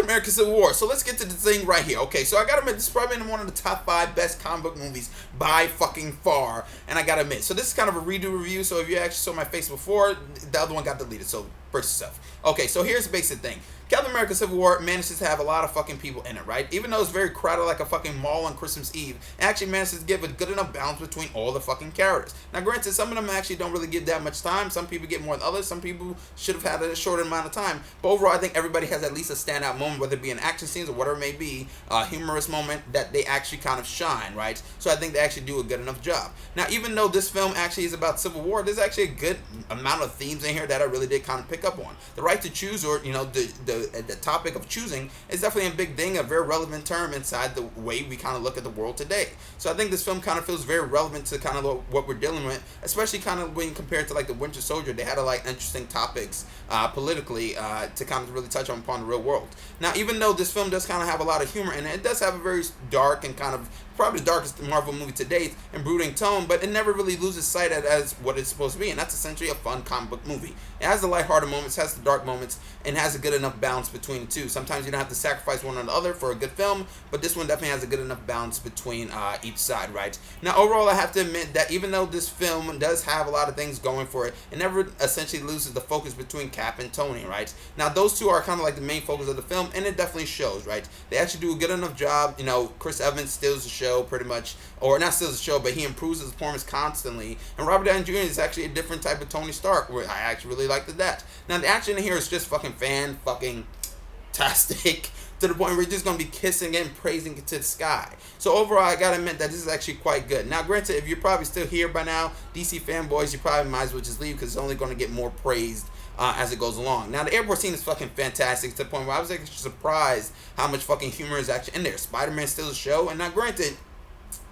America Civil War. So let's get to the thing right here. Okay, so I gotta admit, this is probably one of the top 5 best comic book movies by fucking far. And I gotta admit, so this is kind of a redo review. So if you actually saw my face before, the other one got deleted. So brace yourself. Okay, so here's the basic thing. Captain America Civil War manages to have a lot of fucking people in it, right? Even though it's very crowded like a fucking mall on Christmas Eve, it actually manages to give a good enough balance between all the fucking characters. Now, granted, some of them actually don't really get that much time. Some people get more than others. Some people should have had a shorter amount of time. But overall, I think everybody has at least a standout moment, whether it be in action scenes or whatever it may be, a humorous moment that they actually kind of shine, right? So I think they actually do a good enough job. Now, even though this film actually is about Civil War, there's actually a good amount of themes in here that I really did kind of pick up on. The right to choose, or, you know, the topic of choosing is definitely a big thing, a very relevant term inside the way we kind of look at the world today. So I think this film kind of feels very relevant to kind of what we're dealing with, especially kind of when compared to like the Winter Soldier. They had a like interesting topics politically to kind of really touch upon the real world. Now, even though this film does kind of have a lot of humor in it, it does have a very dark and kind of probably the darkest Marvel movie to date and brooding tone, but it never really loses sight of as what it's supposed to be, and that's essentially a fun comic book movie. It has the lighthearted moments, has the dark moments, and has a good enough balance between the two. Sometimes you don't have to sacrifice one or the other for a good film, but this one definitely has a good enough balance between each side, right? Now, overall, I have to admit that even though this film does have a lot of things going for it, it never essentially loses the focus between Cap and Tony, right? Now, those two are kind of like the main focus of the film, and it definitely shows, right? They actually do a good enough job. You know, Chris Evans steals the show pretty much, or not steals the show, but he improves his performance constantly. And Robert Downey Jr. is actually a different type of Tony Stark, where I actually really liked that. Now, the action in here is just fucking tastic to the point where you're just going to be kissing and praising it to the sky. So overall, I gotta admit that this is actually quite good. Now, granted, if you're probably still here by now, DC fanboys, you probably might as well just leave because it's only going to get more praised as it goes along. Now, the airport scene is fucking fantastic to the point where I was actually surprised how much fucking humor is actually in there. Spider-Man steals the show, and now granted,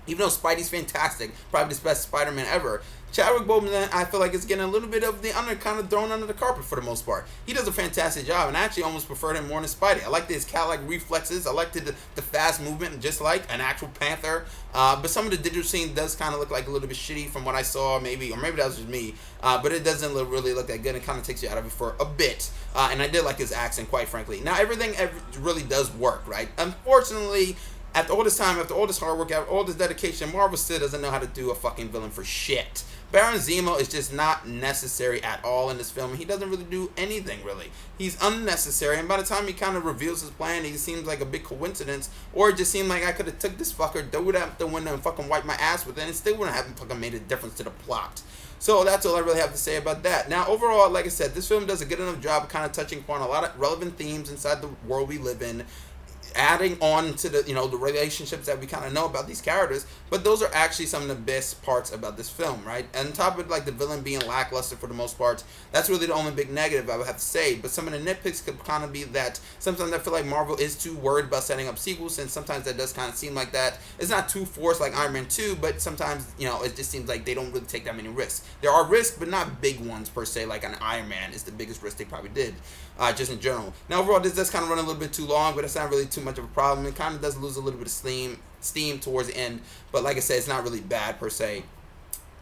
even though Spidey's fantastic, probably the best Spider-Man ever, Chadwick Boseman, I feel like, is getting a little bit of the kind of thrown under the carpet for the most part. He does a fantastic job, and I actually almost preferred him more than Spidey. I liked his cat-like reflexes. I liked the fast movement, just like an actual Panther. But some of the digital scene does kind of look like a little bit shitty from what I saw, maybe, or maybe that was just me. But it doesn't really look that good. It kind of takes you out of it for a bit. And I did like his accent, quite frankly. Now, everything really does work, right? Unfortunately, after all this time, after all this hard work, after all this dedication, Marvel still doesn't know how to do a fucking villain for shit. Baron Zemo is just not necessary at all in this film. He doesn't really do anything, really. He's unnecessary, and by the time he kind of reveals his plan, he seems like a big coincidence, or it just seemed like I could have took this fucker, threw it out the window, and fucking wiped my ass with it, and it still wouldn't have fucking made a difference to the plot. So that's all I really have to say about that. Now, overall, like I said, this film does a good enough job of kind of touching upon a lot of relevant themes inside the world we live in, adding on to the, you know, the relationships that we kind of know about these characters, but those are actually some of the best parts about this film, right? And on top of like the villain being lackluster for the most part, that's really the only big negative I would have to say. But some of the nitpicks could kind of be that sometimes I feel like Marvel is too worried about setting up sequels, and sometimes that does kind of seem like that. It's not too forced like Iron Man 2, but sometimes, you know, it just seems like they don't really take that many risks. There are risks, but not big ones per se, like an Iron Man is the biggest risk they probably did, just in general. Now, overall, this does kind of run a little bit too long, but it's not really too much of a problem. It kind of does lose a little bit of steam towards the end, but like I said, it's not really bad per se.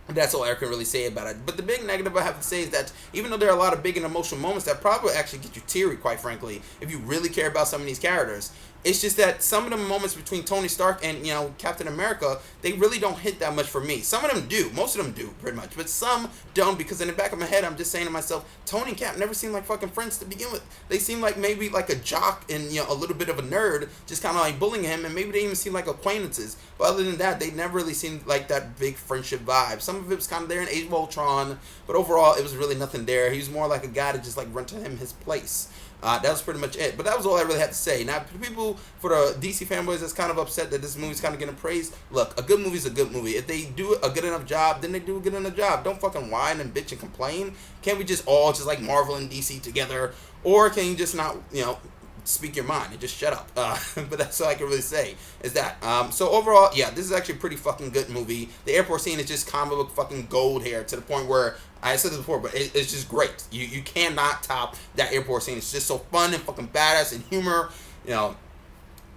That's all I can really say about it. But the big negative I have to say is that even though there are a lot of big and emotional moments that probably actually get you teary, quite frankly, if you really care about some of these characters, it's just that some of the moments between Tony Stark and, you know, Captain America, they really don't hit that much for me. Some of them do. Most of them do, pretty much. But some don't, because in the back of my head, I'm just saying to myself, Tony and Cap never seemed like fucking friends to begin with. They seem like maybe like a jock and, you know, a little bit of a nerd, just kind of like bullying him, and maybe they even seem like acquaintances. But other than that, they never really seemed like that big friendship vibe. Some of it was kind of there in Age of Ultron, but overall, it was really nothing there. He was more like a guy to just like run to him his place. That was pretty much it. But that was all I really had to say. Now, for people, for the DC fanboys that's kind of upset that this movie's kind of getting praised, look, a good movie's a good movie. If they do a good enough job, then they do a good enough job. Don't fucking whine and bitch and complain. Can't we just all just like Marvel and DC together? Or can you just not, you know, speak your mind and just shut up? But that's all I can really say is that. So overall, yeah, this is actually a pretty fucking good movie. The airport scene is just comic book fucking gold here, to the point where I said this before, but it's just great. You cannot top that airport scene. It's just so fun and fucking badass and humor, you know.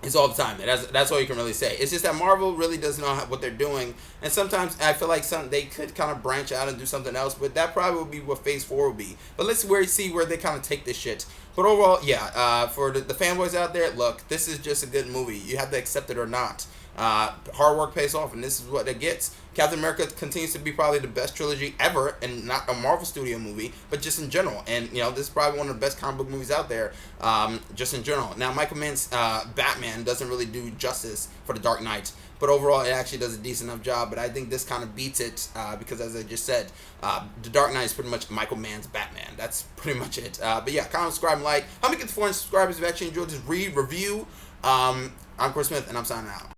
It's all the time. That's all you can really say. It's just that Marvel really doesn't know what they're doing, and sometimes I feel like they could kind of branch out and do something else. But that probably will be what Phase 4 will be. But let's see where they kind of take this shit. But overall, yeah. For the fanboys out there, look, this is just a good movie. You have to accept it or not. Hard work pays off, and this is what it gets. Captain America continues to be probably the best trilogy ever, and not a Marvel Studio movie, but just in general. And this is probably one of the best comic book movies out there, just in general. Now, Michael Mann's Batman doesn't really do justice for The Dark Knight, but overall, it actually does a decent enough job. But I think this kind of beats it because, as I just said, The Dark Knight is pretty much Michael Mann's Batman. That's pretty much it. But yeah, comment, subscribe, and like. Help me get to 400 subscribers if you actually enjoyed this review. I'm Chris Smith, and I'm signing out.